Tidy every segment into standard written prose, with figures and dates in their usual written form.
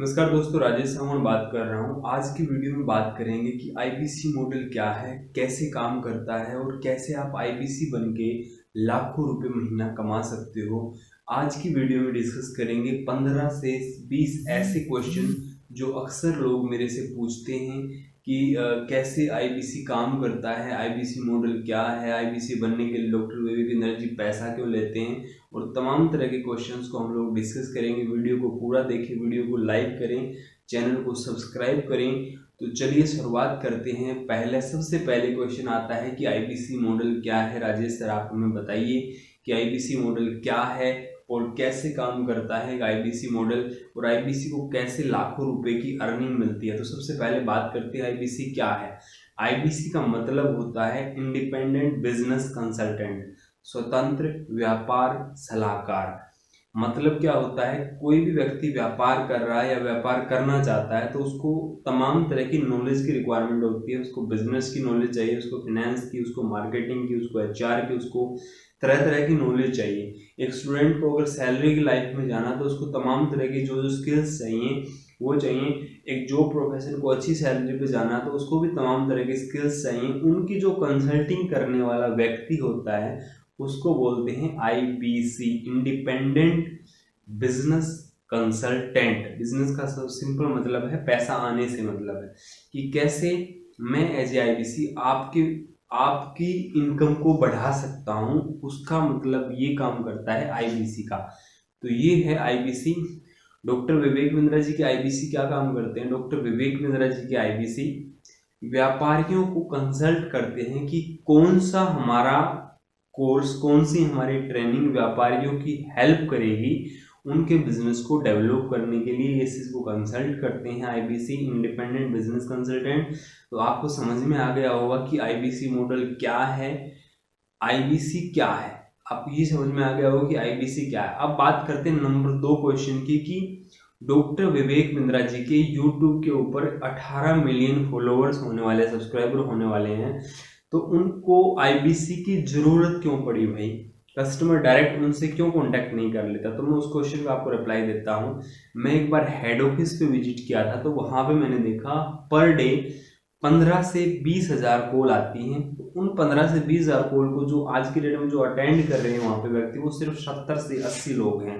नमस्कार दोस्तों, राजेश सावंत बात कर रहा हूँ। आज की वीडियो में बात करेंगे कि आईबीसी मॉडल क्या है, कैसे काम करता है और कैसे आप आईबीसी बन के लाखों रुपए महीना कमा सकते हो। आज की वीडियो में डिस्कस करेंगे 15 से 20 ऐसे क्वेश्चन जो अक्सर लोग मेरे से पूछते हैं कि कैसे आईबीसी काम करता है, आईबीसी मॉडल क्या है, आईबीसी बनने के लिए डॉक्टर विवेक जी पैसा क्यों लेते हैं, और तमाम तरह के क्वेश्चंस को हम लोग डिस्कस करेंगे। वीडियो को पूरा देखें, वीडियो को लाइक करें, चैनल को सब्सक्राइब करें। तो चलिए शुरुआत करते हैं। सबसे पहले क्वेश्चन आता है कि आईबीसी मॉडल क्या है। राजेश सर, आप हमें बताइए कि आईबीसी मॉडल क्या है और कैसे काम करता है आईबीसी मॉडल, और आईबीसी को कैसे लाखों रुपए की अर्निंग मिलती है। तो सबसे पहले बात करते हैं आईबीसी क्या है। आईबीसी का मतलब होता है इंडिपेंडेंट बिजनेस कंसल्टेंट, स्वतंत्र व्यापार सलाहकार। मतलब क्या होता है, कोई भी व्यक्ति व्यापार कर रहा है या व्यापार करना चाहता है तो उसको तमाम तरह की नॉलेज की रिक्वायरमेंट होती है। उसको बिजनेस की नॉलेज चाहिए, उसको फाइनेंस की, उसको मार्केटिंग की, उसको एचआर की, उसको तरह तरह की नॉलेज चाहिए। एक स्टूडेंट को अगर सैलरी की लाइफ में जाना तो उसको तमाम तरह की जो जो स्किल्स चाहिए वो चाहिए। एक जॉब प्रोफेशन को अच्छी सैलरी पे जाना तो उसको भी तमाम तरह की स्किल्स चाहिए। उनकी जो कंसल्टिंग करने वाला व्यक्ति होता है उसको बोलते हैं IBC, independent business consultant. Business का सब सिंपल मतलब है पैसा आने से मतलब है कि कैसे मैं एज ए आईबीसी आपकी इनकम को बढ़ा सकता हूं। उसका मतलब ये काम करता है आईबीसी का। तो ये है आईबीसी। डॉक्टर विवेक बिंद्रा जी के आईबीसी क्या काम करते हैं। डॉक्टर विवेक बिंद्रा जी के आईबीसी व्यापारियों को कंसल्ट करते हैं कि कौन सा हमारा कोर्स, कौन सी हमारी ट्रेनिंग व्यापारियों की हेल्प करेगी उनके बिजनेस को डेवलप करने के लिए। ये चीज को कंसल्ट करते हैं आईबीसी, इंडिपेंडेंट बिजनेस कंसल्टेंट। तो आपको समझ में आ गया होगा कि आईबीसी मॉडल क्या है, आईबीसी क्या है। आपको ये समझ में आ गया होगा कि आईबीसी क्या है। अब बात करते हैं नंबर 2 क्वेश्चन की कि डॉक्टर विवेक बिंद्रा जी के यूट्यूब के ऊपर 18 मिलियन फॉलोअर्स होने वाले, सब्सक्राइबर होने वाले हैं, तो उनको आईबीसी की जरूरत क्यों पड़ी भाई। कस्टमर डायरेक्ट उनसे क्यों कांटेक्ट नहीं कर लेता। तो मैं उस क्वेश्चन का आपको रिप्लाई देता हूँ। मैं एक बार हेड ऑफिस पे विजिट किया था तो वहां पे मैंने देखा पर डे 15 से 20 हजार कॉल आती हैं। तो उन 15 से 20 हजार कॉल को जो आज की डेट में जो अटेंड कर रहे हैं वहां पे व्यक्ति, वो सिर्फ 70 से 80 लोग हैं।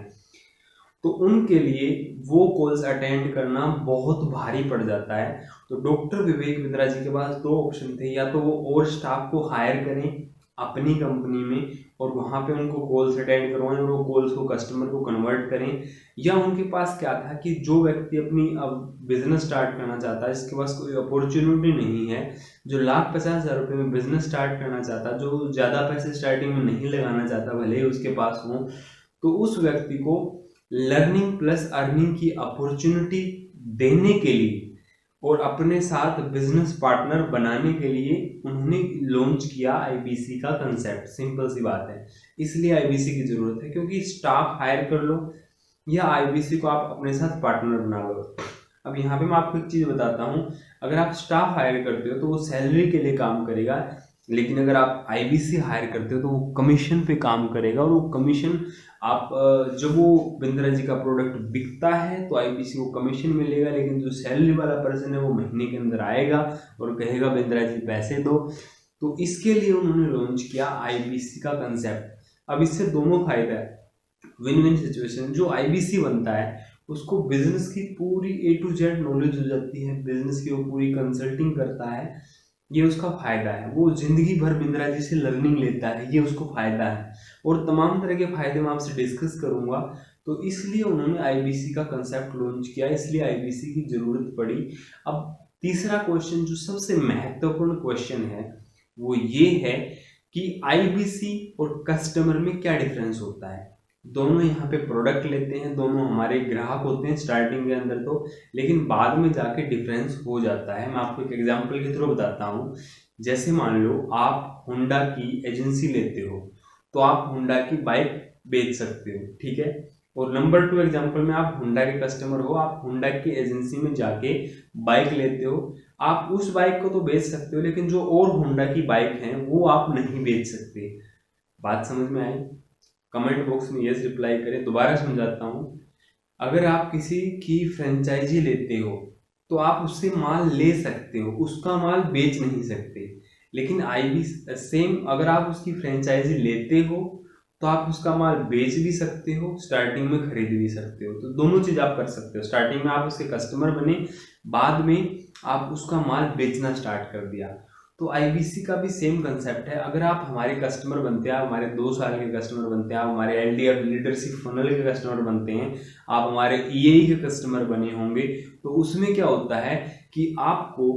तो उनके लिए वो कॉल्स अटेंड करना बहुत भारी पड़ जाता है। तो डॉक्टर विवेक बिंद्रा जी के पास 2 ऑप्शन थे, या तो वो और स्टाफ को हायर करें अपनी कंपनी में और वहां पे उनको कॉल्स अटेंड करवाएं और वो कॉल्स को कस्टमर को कन्वर्ट करें, या उनके पास क्या था कि जो व्यक्ति अपनी अब बिजनेस स्टार्ट करना चाहता है, जिसके पास कोई अपॉर्चुनिटी नहीं है, जो 1,50,000 रुपए में बिजनेस स्टार्ट करना चाहता है, जो ज्यादा पैसे स्टार्टिंग में नहीं लगाना चाहता भले ही उसके पास हो, तो उस व्यक्ति को लर्निंग प्लस अर्निंग की अपॉर्चुनिटी देने के लिए और अपने साथ बिजनेस पार्टनर बनाने के लिए उन्होंने लॉन्च किया आईबीसी का कंसेप्ट। सिंपल सी बात है, इसलिए आईबीसी की जरूरत है, क्योंकि स्टाफ हायर कर लो या आईबीसी को आप अपने साथ पार्टनर बना लो। अब यहाँ पे मैं आपको एक चीज बताता हूँ, अगर आप स्टाफ हायर करते हो तो वो सैलरी के लिए काम करेगा, लेकिन अगर आप आईबीसी हायर करते हो तो वो कमीशन पे काम करेगा। और वो कमीशन आप जब वो बिंद्रा जी का प्रोडक्ट बिकता है तो आईबीसी को कमीशन मिलेगा, लेकिन जो सैलरी वाला पर्सन है वो महीने के अंदर आएगा और कहेगा बिंद्रा जी पैसे दो। तो इसके लिए उन्होंने लॉन्च किया आईबीसी का कंसेप्ट। अब इससे दोनों फायदा है, विन विन सिचुएशन। जो आईबीसी बनता है उसको बिजनेस की पूरी A to Z नॉलेज हो जाती है, बिजनेस की वो पूरी कंसल्टिंग करता है, ये उसका फायदा है। वो जिंदगी भर बिंद्रा जी से लर्निंग लेता है, ये उसको फायदा है। और तमाम तरह के फायदे मैं आपसे डिस्कस करूंगा। तो इसलिए उन्होंने आईबीसी का कंसेप्ट लॉन्च किया, इसलिए आईबीसी की जरूरत पड़ी। अब तीसरा क्वेश्चन जो सबसे महत्वपूर्ण क्वेश्चन है वो ये है कि आईबीसी और कस्टमर में क्या डिफरेंस होता है। दोनों यहाँ पे प्रोडक्ट लेते हैं, दोनों हमारे ग्राहक होते हैं स्टार्टिंग के अंदर तो, लेकिन बाद में जाके डिफरेंस हो जाता है। मैं आपको एक एग्जांपल के थ्रू बताता हूँ। जैसे मान लो आप होंडा की एजेंसी लेते हो तो आप होंडा की बाइक बेच सकते हो, ठीक है। और नंबर 2 एग्जांपल में आप होंडा के कस्टमर हो, आप होंडा की एजेंसी में जाके बाइक लेते हो। आप उस बाइक को तो बेच सकते हो, लेकिन जो और होंडा की बाइक है वो आप नहीं बेच सकते। बात समझ में आई? कमेंट बॉक्स में यस रिप्लाई करें। दोबारा समझाता हूँ। अगर आप किसी की फ्रेंचाइजी लेते हो तो आप उससे माल ले सकते हो, उसका माल बेच नहीं सकते। लेकिन आईबी सेम, अगर आप उसकी फ्रेंचाइजी लेते हो तो आप उसका माल बेच भी सकते हो, स्टार्टिंग में खरीद भी सकते हो। तो दोनों चीज आप कर सकते हो। स्टार्टिंग में आप उसके कस्टमर बने, बाद में आप उसका माल बेचना स्टार्ट कर दिया। तो आईबीसी का भी सेम कंसेप्ट है। अगर आप हमारे कस्टमर बनते हैं, आप हमारे 2 साल के कस्टमर बनते हैं, आप हमारे एलडीएफ लीडरशिप फनल के कस्टमर बनते हैं, आप हमारे ईए के कस्टमर बने होंगे, तो उसमें क्या होता है कि आपको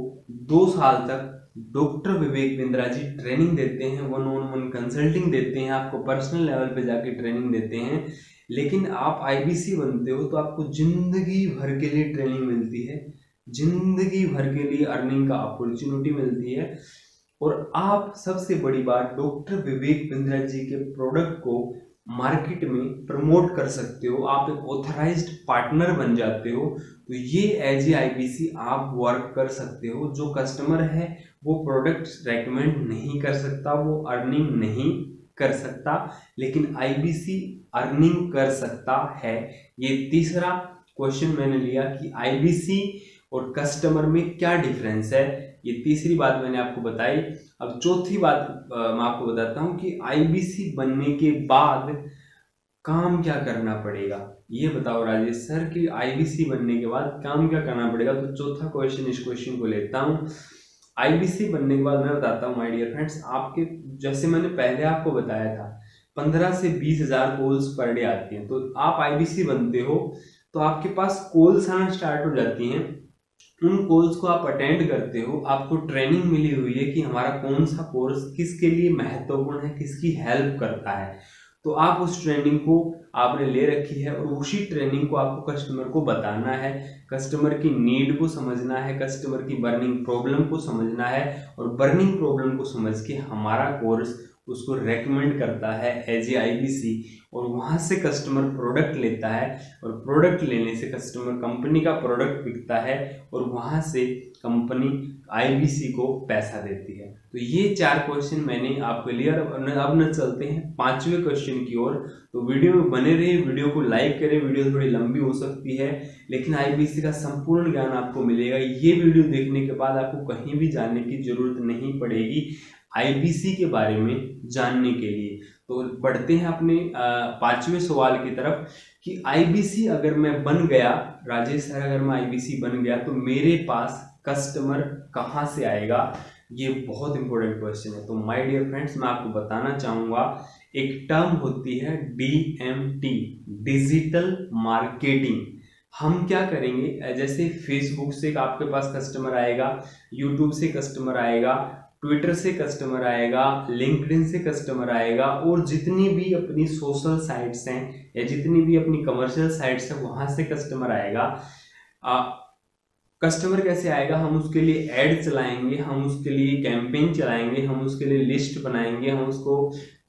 2 साल तक डॉक्टर विवेक बिंद्रा जी ट्रेनिंग देते हैं, 1-on-1 कंसल्टिंग देते हैं, आपको पर्सनल लेवल पे जाके ट्रेनिंग देते हैं। लेकिन आप आईबीसी बनते हो तो आपको जिंदगी भर के लिए ट्रेनिंग मिलती है, जिंदगी भर के लिए अर्निंग का अपॉर्चुनिटी मिलती है। और आप, सबसे बड़ी बात, डॉक्टर विवेक बिंद्रा जी के प्रोडक्ट को मार्केट में प्रमोट कर सकते हो, आप एक ऑथराइज्ड पार्टनर बन जाते हो। तो ये एज ए आईबीसी आप वर्क कर सकते हो। जो कस्टमर है वो प्रोडक्ट रेकमेंड नहीं कर सकता, वो अर्निंग नहीं कर सकता, लेकिन आईबीसी अर्निंग कर सकता है। ये तीसरा क्वेश्चन मैंने लिया कि आईबीसी और कस्टमर में क्या डिफरेंस है, ये तीसरी बात मैंने आपको बताई। अब चौथी बात मैं आपको बताता हूँ कि आईबीसी बनने के बाद काम क्या करना पड़ेगा। ये बताओ राजेश सर कि आईबीसी बनने के बाद काम क्या करना पड़ेगा। तो चौथा क्वेश्चन, इस क्वेश्चन को लेता हूँ। आईबीसी बनने के बाद मैं बताता हूँ माय डियर फ्रेंड्स, आपके, जैसे मैंने पहले आपको बताया था, 15 से 20 हजार कॉल्स पर डे आती हैं। तो आप आईबीसी बनते हो तो आपके पास कॉल्स आना स्टार्ट हो जाती हैं। उन कोर्स को आप अटेंड करते हो, आपको ट्रेनिंग मिली हुई है कि हमारा कौन सा कोर्स किसके लिए महत्वपूर्ण है, किसकी हेल्प करता है। तो आप उस ट्रेनिंग को आपने ले रखी है और उसी ट्रेनिंग को आपको कस्टमर को बताना है, कस्टमर की नीड को समझना है, कस्टमर की बर्निंग प्रॉब्लम को समझना है, और बर्निंग प्रॉब्लम को समझ के हमारा कोर्स उसको रेकमेंड करता है एज ए आईबीसी, और वहाँ से कस्टमर प्रोडक्ट लेता है, और प्रोडक्ट लेने से कस्टमर कंपनी का प्रोडक्ट बिकता है, और वहाँ से कंपनी आईबीसी को पैसा देती है। तो ये 4 क्वेश्चन मैंने आपके लिए। अब न चलते हैं 5वें क्वेश्चन की ओर। तो वीडियो में बने रहिए, वीडियो को लाइक करें। वीडियो थोड़ी लंबी हो सकती है लेकिन आईबीसी का संपूर्ण ज्ञान आपको मिलेगा। ये वीडियो देखने के बाद आपको कहीं भी जाने की जरूरत नहीं पड़ेगी आईबीसी के बारे में जानने के लिए। तो बढ़ते हैं अपने 5वें सवाल की तरफ कि आईबीसी अगर मैं बन गया, राजेश सर अगर मैं आईबीसी बन गया तो मेरे पास कस्टमर कहाँ से आएगा। ये बहुत इंपॉर्टेंट क्वेश्चन है। तो माय डियर फ्रेंड्स, मैं आपको बताना चाहूंगा, एक टर्म होती है डीएमटी, डिजिटल मार्केटिंग। हम क्या करेंगे, जैसे फेसबुक से आपके पास कस्टमर आएगा, यूट्यूब से कस्टमर आएगा, ट्विटर से कस्टमर आएगा, लिंक्डइन से कस्टमर आएगा, और जितनी भी अपनी सोशल साइट्स हैं या जितनी भी अपनी कमर्शियल साइट्स हैं वहां से कस्टमर आएगा। कस्टमर कैसे आएगा, हम उसके लिए ऐड चलाएंगे, हम उसके लिए कैंपेन चलाएंगे, हम उसके लिए लिस्ट बनाएंगे, हम उसको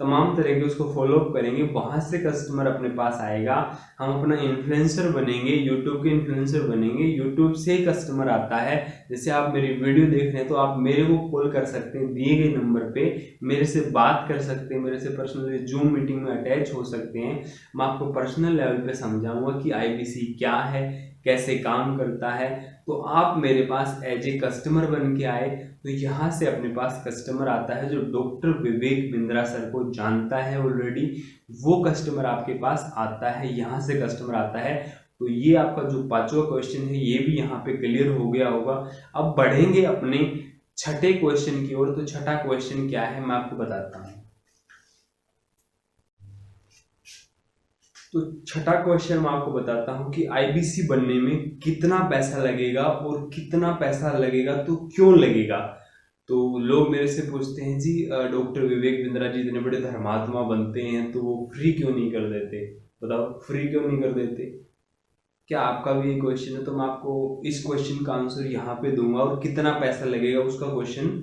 तमाम तरह के उसको फॉलोअप करेंगे, वहां से कस्टमर अपने पास आएगा। हम अपना इन्फ्लुएंसर बनेंगे, यूट्यूब के इन्फ्लुएंसर बनेंगे, यूट्यूब से कस्टमर आता है। जैसे आप मेरी वीडियो देख रहे हैं तो आप मेरे को कॉल कर सकते हैं दिए गए नंबर पे, मेरे से बात कर सकते हैं, मेरे से पर्सनली जूम मीटिंग में अटैच हो सकते हैं। मैं आपको पर्सनल लेवल पे समझाऊंगा कि आईबीसी क्या है, कैसे काम करता है। तो आप मेरे पास एज ए कस्टमर बन के आए तो यहाँ से अपने पास कस्टमर आता है जो डॉक्टर विवेक बिंद्रा सर को जानता है ऑलरेडी, वो कस्टमर आपके पास आता है, यहाँ से कस्टमर आता है। तो ये आपका जो 5वां क्वेश्चन है ये भी यहाँ पे क्लियर हो गया होगा। अब बढ़ेंगे अपने 6ठे क्वेश्चन की ओर। तो 6ठा क्वेश्चन क्या है मैं आपको बताता हूँ। तो 6ठा क्वेश्चन मैं आपको बताता हूँ कि आईबीसी बनने में कितना पैसा लगेगा, और कितना पैसा लगेगा तो क्यों लगेगा। तो लोग मेरे से पूछते हैं जी डॉक्टर विवेक बिंद्रा जी इतने बड़े धर्मात्मा बनते हैं तो वो फ्री क्यों नहीं कर देते, बताओ फ्री क्यों नहीं कर देते। क्या आपका भी ये क्वेश्चन है? तो मैं आपको इस क्वेश्चन का आंसर यहाँ पे दूंगा, और कितना पैसा लगेगा उसका क्वेश्चन,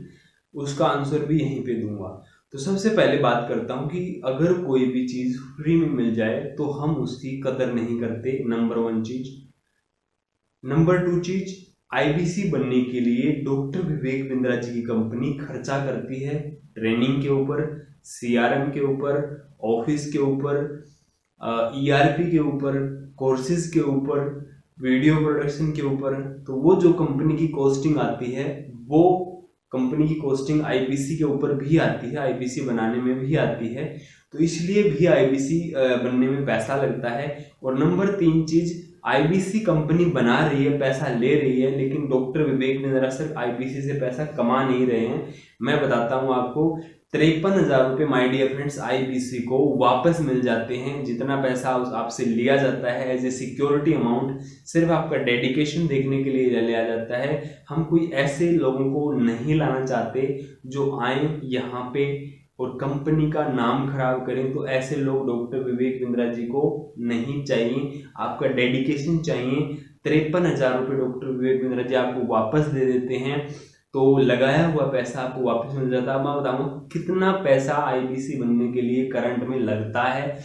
उसका आंसर भी यहीं पे दूंगा। तो सबसे पहले बात करता हूँ कि अगर कोई भी चीज फ्री में मिल जाए तो हम उसकी कदर नहीं करते, नंबर 1 चीज। नंबर 2 चीज, आईबीसी बनने के लिए डॉक्टर विवेक बिंद्रा जी की कंपनी खर्चा करती है ट्रेनिंग के ऊपर, सीआरएम के ऊपर, ऑफिस के ऊपर, ईआरपी के ऊपर, कोर्सेज के ऊपर, वीडियो प्रोडक्शन के ऊपर, तो वो जो कंपनी की कॉस्टिंग आती है वो कंपनी की कॉस्टिंग आईबीसी के ऊपर भी आती है, आईबीसी बनाने में भी आती है। तो इसलिए भी आईबीसी बनने में पैसा लगता है। और नंबर 3 चीज, आईबीसी कंपनी बना रही है, पैसा ले रही है, लेकिन डॉक्टर विवेक ने दरअसल आईबीसी से पैसा कमा नहीं रहे हैं। मैं बताता हूँ आपको, 53,000 रुपये माय डियर फ्रेंड्स आईबीसी को वापस मिल जाते हैं। जितना पैसा आपसे लिया जाता है एज ए सिक्योरिटी अमाउंट, सिर्फ आपका डेडिकेशन देखने के लिए लिया जाता है। हम कोई ऐसे लोगों को नहीं लाना चाहते जो आए यहाँ पे और कंपनी का नाम खराब करें। तो ऐसे लोग डॉक्टर विवेक बिंद्रा जी को नहीं चाहिए। आपका डेडिकेशन चाहिए। 53,000 रुपये डॉक्टर विवेक बिंद्रा जी आपको वापस दे देते हैं, तो लगाया हुआ पैसा आपको वापस मिल जाता है। मैं बताऊँ कितना पैसा आईबीसी बनने के लिए करंट में लगता है,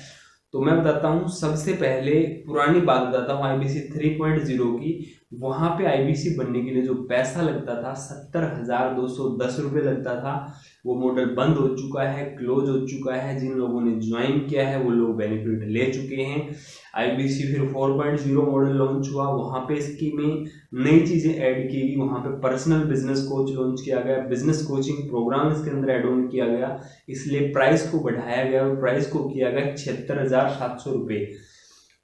तो मैं बताता हूँ। सबसे पहले पुरानी बात बताता हूँ आईबीसी 3.0 की। वहाँ पे आईबीसी बनने के लिए जो पैसा लगता था 70,210 रुपये लगता था। वो मॉडल बंद हो चुका है, क्लोज हो चुका है। जिन लोगों ने ज्वाइन किया है वो लोग बेनिफिट ले चुके हैं। आईबीसी फिर 4.0 मॉडल लॉन्च हुआ, वहाँ पे इसकी में नई चीज़ें ऐड की गई। वहाँ पे पर्सनल बिजनेस कोच लॉन्च किया गया, बिजनेस कोचिंग प्रोग्राम इसके अंदर एड ऑन किया गया, इसलिए प्राइस को बढ़ाया गया और प्राइस को किया गया 76,700 रुपये।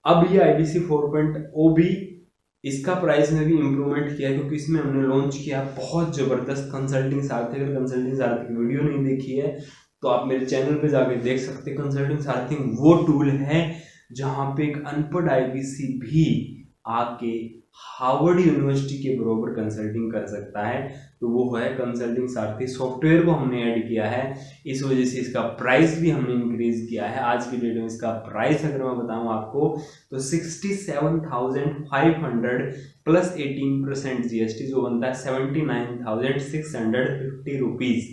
अब ये आईबीसी 4.0 भी इसका प्राइस में भी इम्प्रूवमेंट किया, क्योंकि इसमें हमने लॉन्च किया बहुत ज़बरदस्त कंसल्टिंग सारथी। अगर कंसल्टिंग सारथी की वीडियो नहीं देखी है तो आप मेरे चैनल पे जाके देख सकते हैं। कंसल्टिंग सारथी वो टूल है जहाँ पे एक अनपढ़ आईबीसी भी आके हार्वर्ड यूनिवर्सिटी के बराबर कंसल्टिंग कर सकता है। तो वो है कंसल्टिंग सारथी। सॉफ्टवेयर को हमने ऐड किया है, इस वजह से इसका प्राइस भी हमने इंक्रीज किया है। आज की डेट में इसका प्राइस अगर मैं बताऊं आपको तो 67,500 प्लस 18% जीएसटी जो बनता है 79,650 रुपीज।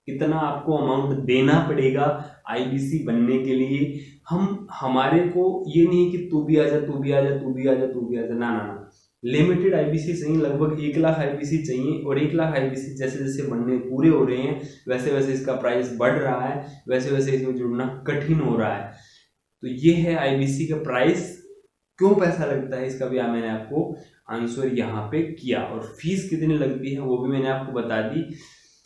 कितना आपको अमाउंट देना पड़ेगा आईबीसी बनने के लिए? हमारे को ये नहीं कि तू भी आजा, तू भी आजा, तू भी आजा, तू भी आजा, ना ना ना। लिमिटेड आईबीसी चाहिए, लगभग 1 लाख आईबीसी चाहिए। और 1 लाख आईबीसी जैसे जैसे बनने पूरे हो रहे हैं वैसे वैसे इसका प्राइस बढ़ रहा है, वैसे वैसे इसमें जुड़ना कठिन हो रहा है। तो ये है आईबीसी का प्राइस। क्यों पैसा लगता है इसका भी मैंने आपको आंसर यहाँ पे किया, और फीस कितनी लगती है वो भी मैंने आपको बता दी।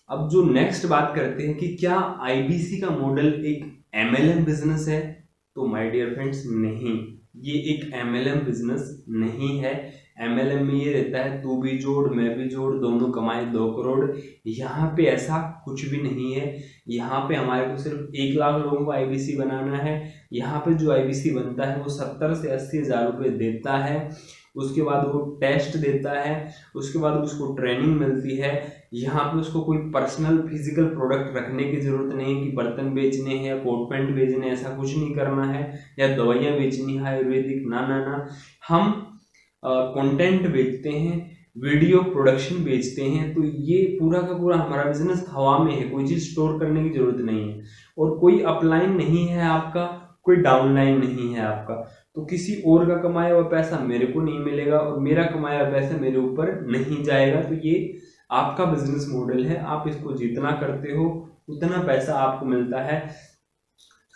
अब जो नेक्स्ट बात करते हैं कि क्या आईबीसी का मॉडल एक एमएलएम बिजनेस है? तो माय डियर फ्रेंड्स नहीं, ये एक एमएलएम बिजनेस नहीं है। एमएलएम में ये रहता है तू भी जोड़ मैं भी जोड़, दोनों कमाए 2 करोड़। यहाँ पे ऐसा कुछ भी नहीं है। यहाँ पे हमारे को सिर्फ 1 लाख लोगों को आईबीसी बनाना है। यहाँ पे जो आईबीसी बनता है वो 70 से 80 हज़ार रुपये देता है। उसके बाद वो टेस्ट देता है, उसके बाद उसको ट्रेनिंग मिलती है। यहाँ पे उसको कोई पर्सनल फिजिकल प्रोडक्ट रखने की जरूरत नहीं है कि बर्तन बेचने हैं या कोट पैंट बेचने, ऐसा कुछ नहीं करना है, या दवाइयाँ बेचनी है आयुर्वेदिक, ना ना ना। हम कंटेंट बेचते हैं, वीडियो प्रोडक्शन बेचते हैं। तो ये पूरा का पूरा हमारा बिजनेस हवा में है, कोई चीज़ स्टोर करने की जरूरत नहीं है। और कोई अपलाइन नहीं है आपका, कोई डाउनलाइन नहीं है आपका। तो किसी और का कमाया हुआ पैसा मेरे को नहीं मिलेगा और मेरा कमाया हुआ पैसा मेरे ऊपर नहीं जाएगा। तो ये आपका बिजनेस मॉडल है, आप इसको जितना करते हो उतना पैसा आपको मिलता है।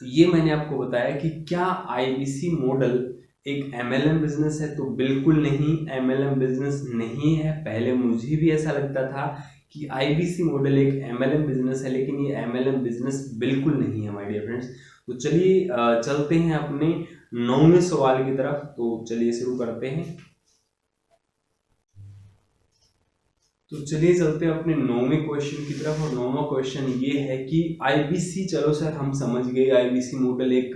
तो ये मैंने आपको बताया कि क्या आईबीसी मॉडल एक एमएलएम बिजनेस है? तो बिल्कुल नहीं, एमएलएम बिजनेस नहीं है। पहले मुझे भी ऐसा लगता था कि आईबीसी मॉडल एक एमएलएम बिजनेस है, लेकिन ये एमएलएम बिजनेस बिल्कुल नहीं है माय डियर फ्रेंड्स। तो चलिए चलते हैं अपने 9वें सवाल की तरफ। तो चलिए शुरू करते हैं। तो चलिए चलते हैं अपने 9वें क्वेश्चन की तरफ। और 9वां क्वेश्चन ये है कि आईबीसी, चलो सर हम समझ गए आईबीसी मॉडल एक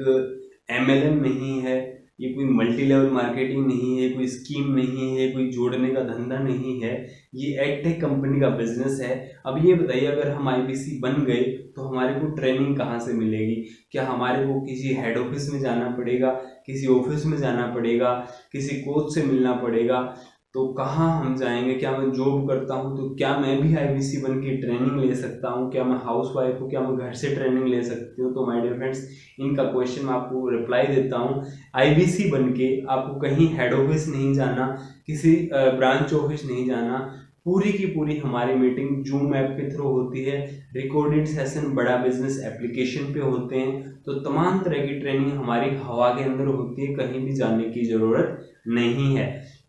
एमएलएम नहीं है, ये कोई मल्टी लेवल मार्केटिंग नहीं है, कोई स्कीम नहीं है, कोई जोड़ने का धंधा नहीं है, ये एडटेक कंपनी का बिजनेस है। अब ये बताइए अगर हम आईबीसी बन गए तो हमारे को ट्रेनिंग कहाँ से मिलेगी? क्या हमारे को किसी हेड ऑफिस में जाना पड़ेगा, किसी ऑफिस में जाना पड़ेगा, किसी कोच से मिलना पड़ेगा? तो कहाँ हम जाएंगे? क्या मैं जॉब करता हूँ तो क्या मैं भी आईबीसी बन के ट्रेनिंग ले सकता हूँ? क्या मैं हाउस वाइफ हूँ, क्या मैं घर से ट्रेनिंग ले सकती हूँ? तो माय डियर फ्रेंड्स इनका क्वेश्चन मैं आपको रिप्लाई देता हूँ। आईबीसी बन के आपको कहीं हेड ऑफिस नहीं जाना, किसी ब्रांच ऑफिस नहीं जाना, पूरी की पूरी हमारी मीटिंग जूम ऐप के थ्रू होती है, रिकॉर्डेड सेशन बड़ा बिजनेस एप्लीकेशन पे होते हैं। तो तमाम तरह की ट्रेनिंग हमारी हवा के अंदर होती है, कहीं भी जाने की ज़रूरत नहीं है,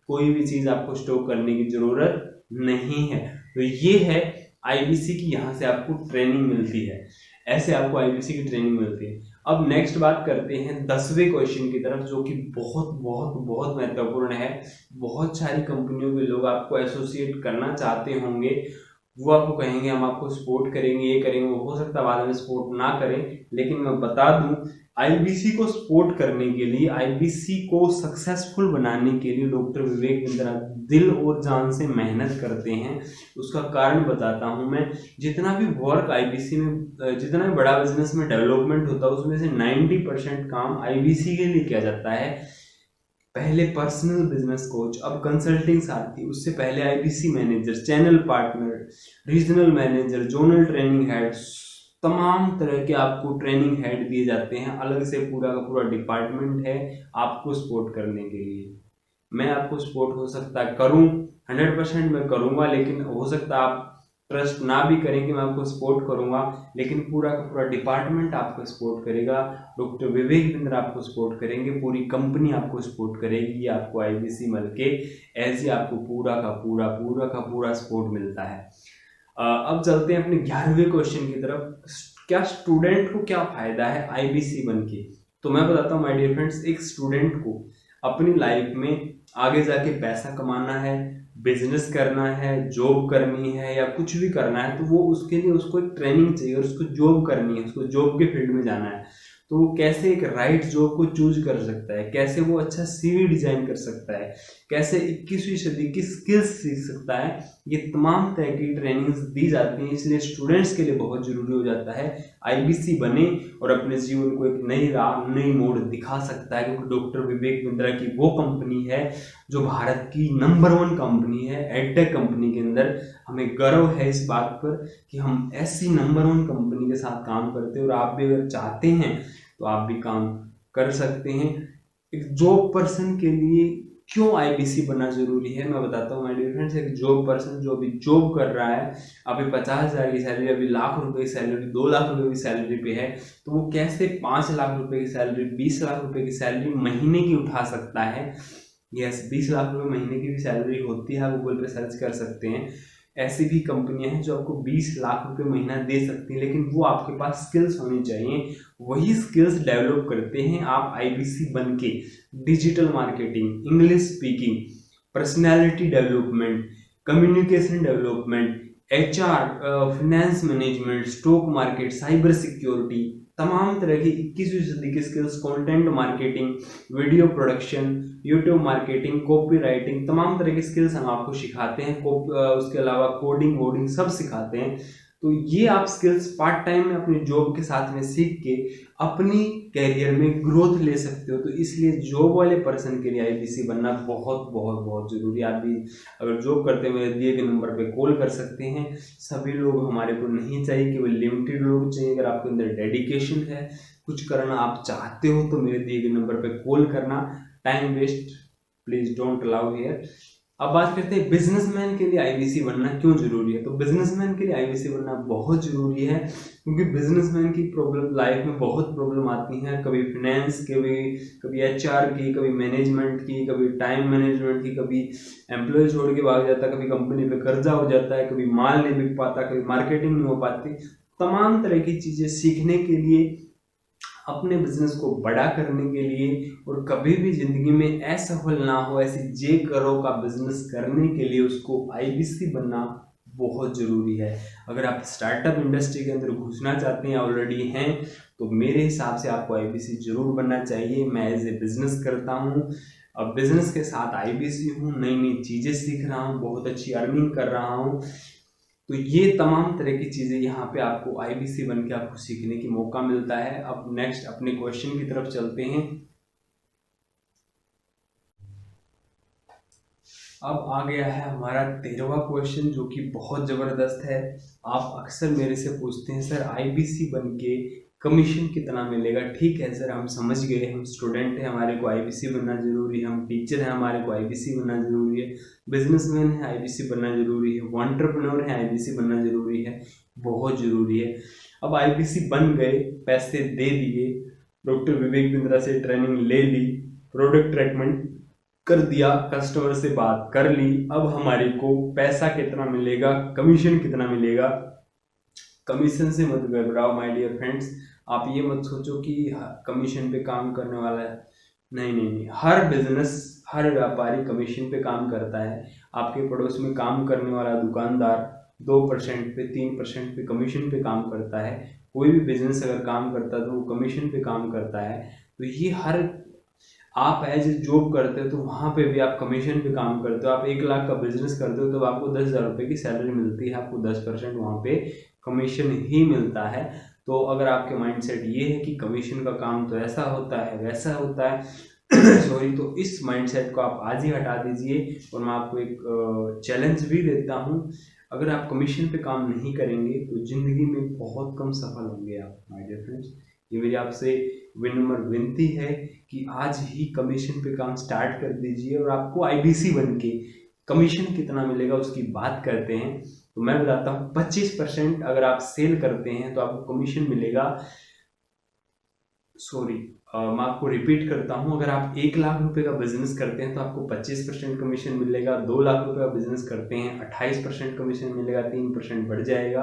कोई भी चीज़ आपको स्टॉक करने की ज़रूरत नहीं है। तो ये है आईबीसी की, यहाँ से आपको ट्रेनिंग मिलती है, ऐसे आपको आईबीसी की ट्रेनिंग मिलती है। अब नेक्स्ट बात करते हैं 10वें क्वेश्चन की तरफ, जो कि बहुत बहुत बहुत महत्वपूर्ण है। बहुत सारी कंपनियों के लोग आपको एसोसिएट करना चाहते होंगे, वो आपको कहेंगे हम आपको सपोर्ट करेंगे, ये करेंगे, वो हो सकता है बाद में सपोर्ट ना करें, लेकिन मैं बता दूं आईबीसी को सपोर्ट करने के लिए, आईबीसी को सक्सेसफुल बनाने के लिए डॉक्टर विवेक बिंद्रा दिल और जान से मेहनत करते हैं। उसका कारण बताता हूं मैं। जितना भी वर्क आईबीसी में, जितना भी बड़ा बिजनेस में डेवलपमेंट होता है, उसमें से 90% काम आईबीसी के लिए किया जाता है। पहले पर्सनल बिजनेस कोच, अब कंसल्टिंग साथी, उससे पहले IBC manager, channel partner, regional manager, zonal training head, तमाम तरह के आपको ट्रेनिंग हेड दिए जाते हैं। अलग से पूरा का पूरा डिपार्टमेंट है आपको सपोर्ट करने के लिए। मैं आपको सपोर्ट हो सकता है करूं, 100% मैं करूंगा, लेकिन हो सकता है आप ट्रस्ट ना भी करें कि मैं आपको सपोर्ट करूंगा, लेकिन पूरा का पूरा डिपार्टमेंट आपको सपोर्ट करेगा। डॉक्टर विवेक बिंद्रा आपको सपोर्ट करेंगे, पूरी कंपनी आपको सपोर्ट करेगी। ये आपको आईबीसी मिल के ऐसे आपको पूरा का पूरा सपोर्ट मिलता है। अब चलते हैं अपने 11वें क्वेश्चन की तरफ। क्या स्टूडेंट को क्या फायदा है आईबीसी बन के? तो मैं बताता हूँ माय डियर फ्रेंड्स, एक स्टूडेंट को अपनी लाइफ में आगे जाके पैसा कमाना है, बिजनेस करना है, जॉब करनी है, या कुछ भी करना है, तो वो उसके लिए उसको एक ट्रेनिंग चाहिए और उसको जॉब करनी है, उसको जॉब के फील्ड में जाना है। तो वो कैसे एक राइट जॉब को चूज कर सकता है, कैसे वो अच्छा सीवी डिजाइन कर सकता है, कैसे 21वीं सदी की स्किल्स सीख सकता है, ये तमाम तरह की ट्रेनिंग्स दी जाती हैं। इसलिए स्टूडेंट्स के लिए बहुत जरूरी हो जाता है आईबीसी बने और अपने जीवन को एक नई राह, नई मोड़ दिखा सकता है, क्योंकि डॉक्टर विवेक बिंद्रा की वो कंपनी है जो भारत की नंबर 1 कंपनी है एडटेक कंपनी के अंदर। हमें गर्व है इस बात पर कि हम ऐसी नंबर 1 कंपनी के साथ काम करते हैं, और आप भी अगर चाहते हैं तो आप भी काम कर सकते हैं। एक जॉब पर्सन के लिए क्यों आईबीसी बनना जरूरी है, मैं बताता हूँ माय डियर फ्रेंड्स। एक जॉब पर्सन जो अभी जॉब कर रहा है, अभी 50,000 की सैलरी, अभी लाख रुपए की सैलरी, 2 लाख रुपए की सैलरी पे है, तो वो कैसे 5 लाख रुपए की सैलरी, 20 लाख रुपए की सैलरी महीने की उठा सकता है? यस, 20 लाख रुपए महीने की भी सैलरी होती है, गूगल पे सर्च कर सकते हैं। ऐसी भी कंपनियां हैं जो आपको 20 लाख रुपए महीना दे सकती हैं, लेकिन वो आपके पास स्किल्स होनी चाहिए। वही स्किल्स डेवलप करते हैं आप आईबीसी बन के। Digital marketing, English speaking, personality development, communication development, HR, finance management, stock market, cyber security, तमाम तरह की 21वीं सदी की skills, content marketing, video production, YouTube marketing, copy writing, तमाम तरह की स्किल्स हम आपको सिखाते हैं। उसके अलावा कोडिंग वोडिंग सब सिखाते हैं। तो ये आप स्किल्स पार्ट टाइम में अपनी जॉब के साथ में सीख के अपनी कैरियर में ग्रोथ ले सकते हो। तो इसलिए जॉब वाले पर्सन के लिए आईबीसी बनना बहुत बहुत बहुत जरूरी है। आप भी अगर जॉब करते हुए दिए गए नंबर पे कॉल कर सकते हैं। सभी लोग हमारे को नहीं चाहिए, केवल लिमिटेड लोग चाहिए। अगर आपके अंदर डेडिकेशन है, कुछ करना आप चाहते हो, तो मेरे दिए गए नंबर पे कॉल करना। Time waste please don't allow here. अब बात करते हैं बिजनेसमैन के लिए आईबीसी बनना क्यों जरूरी है। तो बिजनेसमैन के लिए आईबीसी बनना बहुत जरूरी है, क्योंकि बिजनेसमैन की प्रॉब्लम, लाइफ में बहुत प्रॉब्लम आती हैं। कभी फाइनेंस की, कभी एचआर की, कभी मैनेजमेंट की, कभी टाइम मैनेजमेंट की, कभी एम्प्लॉय छोड़ के भाग जाता, कभी कंपनी पे कर्जा हो जाता है, कभी माल नहीं बिक पाता, कभी मार्केटिंग नहीं हो पाती। तमाम तरह की चीजें सीखने के लिए, अपने बिजनेस को बड़ा करने के लिए, और कभी भी जिंदगी में असफल ना हो, ऐसी जे करो का बिजनेस करने के लिए उसको आईबीसी बनना बहुत जरूरी है। अगर आप स्टार्टअप इंडस्ट्री के अंदर घुसना चाहते हैं, ऑलरेडी हैं, तो मेरे हिसाब से आपको आईबीसी जरूर बनना चाहिए। मैं एज ए बिजनेस करता हूँ, अब बिजनेस के साथ आईबीसी हूँ, नई नई चीजें सीख रहा हूँ, बहुत अच्छी अर्निंग कर रहा हूँ। तो ये तमाम तरह की चीज़ें यहाँ पे आपको आईबीसी बन के आपको सीखने की मौका मिलता है। अब नेक्स्ट अपने क्वेश्चन की तरफ चलते हैं। अब आ गया है हमारा 13वां क्वेश्चन, जो कि बहुत ज़बरदस्त है। आप अक्सर मेरे से पूछते हैं, सर आईबीसी बन के कमीशन कितना मिलेगा। ठीक है सर, हम समझ गए, हम स्टूडेंट हैं, हमारे को आईबीसी बनना जरूरी है, हम टीचर हैं, हमारे को आईबीसी बनना जरूरी है, बिजनेसमैन है, आईबीसी बनना जरूरी है, एंटरप्रेन्योर है, आईबीसी बनना जरूरी है, बहुत जरूरी है। अब आईबीसी बन गए, पैसे दे दिए, डॉक्टर विवेक बिंद्रा से ट्रेनिंग ले ली, प्रोडक्ट रेकमेंड कर दिया, कस्टमर से बात कर ली, अब हमारे को पैसा कितना मिलेगा, कमीशन कितना मिलेगा। कमीशन से मत घबराओ माय डियर फ्रेंड्स, आप ये मत सोचो कि कमीशन पे काम करने वाला है, नहीं नहीं नहीं, हर बिजनेस, हर व्यापारी कमीशन पे काम करता है। आपके पड़ोस में काम करने वाला दुकानदार 2% पे, 3% पे कमीशन पे काम करता है। कोई भी बिजनेस अगर काम करता है तो वो कमीशन पे काम करता है। तो ये हर, आप एज ए जॉब करते हो तो वहाँ पे भी आप कमीशन पे काम करते हो। आप 1 लाख का बिजनेस करते हो तो आपको 10,000 रुपये की सैलरी मिलती है, आपको 10% वहाँ पे कमीशन ही मिलता है। तो अगर आपके माइंडसेट ये है कि कमीशन का काम तो ऐसा होता है वैसा होता है सॉरी, तो इस माइंडसेट को आप आज ही हटा दीजिए। और मैं आपको एक चैलेंज भी देता हूँ, अगर आप कमीशन पे काम नहीं करेंगे तो ज़िंदगी में बहुत कम सफल होंगे आप माय डियर फ्रेंड्स। ये मेरी आपसे विनम्र विनती है कि आज ही कमीशन पे काम स्टार्ट कर दीजिए। और आपको आईबीसी बन के कमीशन कितना मिलेगा उसकी बात करते हैं। तो मैं बताता हूँ 25% अगर आप सेल करते हैं तो आपको कमीशन मिलेगा। सॉरी, मैं आपको रिपीट करता हूँ, अगर आप 1 लाख रुपए का बिजनेस करते हैं तो आपको 25% कमीशन मिलेगा। 2 लाख रुपए का बिजनेस करते हैं 28% कमीशन मिलेगा, 3% बढ़ जाएगा।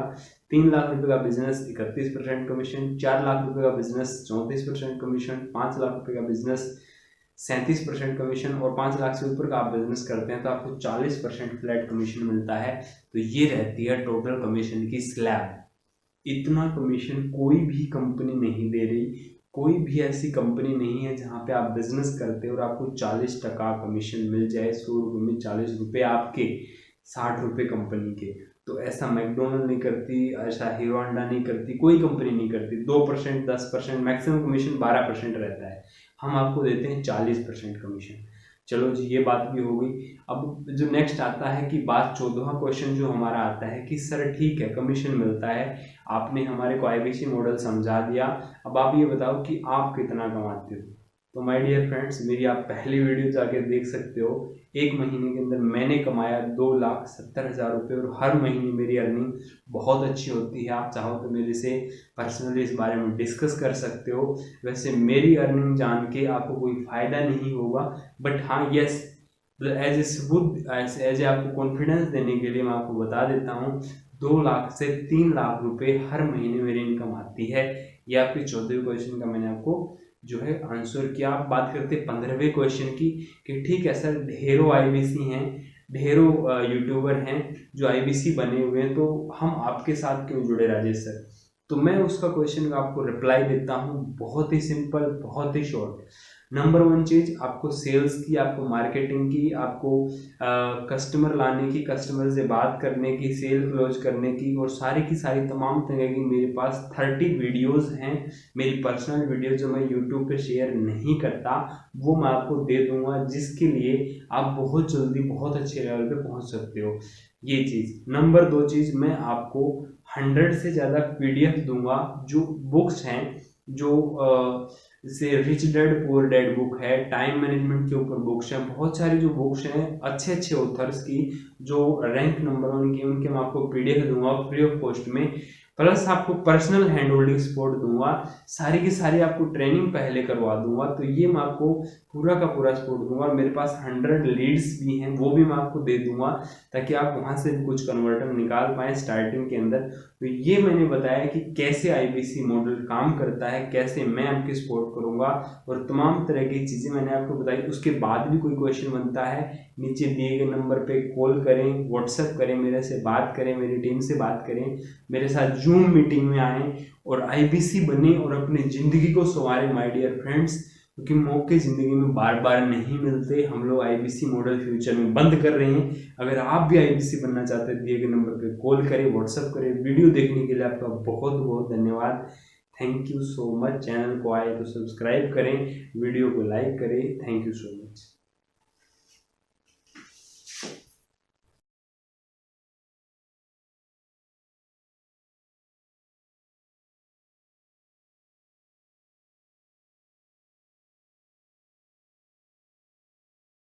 3 लाख रुपए का बिजनेस 31% कमीशन, 4 लाख रुपए का बिजनेस 34% कमीशन, 5 लाख रुपए का बिजनेस 37% कमीशन, और 5 लाख से ऊपर का आप बिजनेस करते हैं तो आपको 40% फ्लैट कमीशन मिलता है। तो ये रहती है टोटल कमीशन की स्लैब। इतना कमीशन कोई भी कंपनी नहीं दे रही, कोई भी ऐसी कंपनी नहीं है जहाँ पे आप बिजनेस करते हो और आपको 40% कमीशन मिल जाए। 100 रुपये में 40 रुपये आपके, 60 रुपये कंपनी के। तो ऐसा मैकडोनल्ड नहीं करती, ऐसा हीरो होंडा नहीं करती, कोई कंपनी नहीं करती। 2%, 10%, मैक्सिमम कमीशन 12% रहता है, हम आपको देते हैं 40% कमीशन। चलो जी, ये बात भी हो गई। अब जो नेक्स्ट आता है कि बात 14वां क्वेश्चन जो हमारा आता है कि सर ठीक है कमीशन मिलता है, आपने हमारे को आईबीसी मॉडल समझा दिया, अब आप ये बताओ कि आप कितना कमाते हो। तो माय डियर फ्रेंड्स, मेरी आप पहली वीडियो जाके देख सकते हो। 1 महीने के अंदर मैंने कमाया 2,70,000 रुपये, और हर महीने मेरी अर्निंग बहुत अच्छी होती है। आप चाहो तो मेरे से पर्सनली इस बारे में डिस्कस कर सकते हो। वैसे मेरी अर्निंग जान के आपको कोई फ़ायदा नहीं होगा, बट हाँ यस, एज ए सबूत, एज ए आपको कॉन्फिडेंस देने के लिए मैं आपको बता देता हूँ 2 लाख से 3 लाख रुपए हर महीने मेरी इनकम आती है। ये आपके 14वें क्वेश्चन का मैंने आपको जो है आंसर किया। आप बात करते 15वें क्वेश्चन की कि ठीक है सर, ढेरों आईबीसी हैं, ढेरों यूट्यूबर हैं जो आईबीसी बने हुए हैं, तो हम आपके साथ क्यों जुड़े राजेश सर। तो मैं उसका क्वेश्चन का आपको रिप्लाई देता हूँ, बहुत ही सिंपल, बहुत ही शॉर्ट। नंबर 1 चीज़, आपको सेल्स की, आपको मार्केटिंग की, आपको कस्टमर लाने की, कस्टमर से बात करने की, सेल क्लोज करने की, और सारी की सारी तमाम तरह की मेरे पास 30 वीडियोस हैं। मेरी पर्सनल वीडियो जो मैं यूट्यूब पे शेयर नहीं करता वो मैं आपको दे दूंगा, जिसके लिए आप बहुत जल्दी बहुत अच्छे लेवल पे पहुंच सकते हो। ये चीज़। नंबर 2 चीज़, मैं आपको 100 से ज़्यादा PDF दूंगा, जो बुक्स हैं, जो जैसे rich dad poor dad book है, टाइम मैनेजमेंट के ऊपर बुक्स हैं, बहुत सारी जो बुक्स हैं अच्छे अच्छे ऑथर्स की जो रैंक नंबर 1 की, उनके मैं आपको PDF दूंगा फ्री ऑफ कॉस्ट में। प्लस आपको पर्सनल हैंड होल्डिंग सपोर्ट दूंगा, सारी की सारी आपको ट्रेनिंग पहले करवा दूंगा। तो ये मैं आपको पूरा का पूरा सपोर्ट दूंगा। मेरे पास 100 लीड्स भी हैं, वो भी मैं आपको दे दूंगा, ताकि आप वहाँ से भी कुछ कन्वर्टर निकाल पाएँ स्टार्टिंग के अंदर। तो ये मैंने बताया कि कैसे आईबीसी मॉडल काम करता है, कैसे मैं आपकी सपोर्ट करूंगा, और तमाम तरह की चीज़ें मैंने आपको बताई। उसके बाद भी कोई क्वेश्चन बनता है, नीचे दिए गए नंबर पे कॉल करें, व्हाट्सएप करें, मेरे से बात करें, मेरी टीम से बात करें, मेरे साथ जूम मीटिंग में आएँ और आईबीसी बने और अपनी ज़िंदगी को संवारें माय डियर फ्रेंड्स। क्योंकि मौके ज़िंदगी में बार बार नहीं मिलते। हम लोग आईबीसी मॉडल फ्यूचर में बंद कर रहे हैं। अगर आप भी आईबीसी बनना चाहते हैं, दिए गए नंबर पे कॉल करें, व्हाट्सएप करें। वीडियो देखने के लिए आपका बहुत बहुत धन्यवाद। Thank you so much. Channel को आए तो सब्सक्राइब करें, वीडियो को लाइक करें। Thank you so much.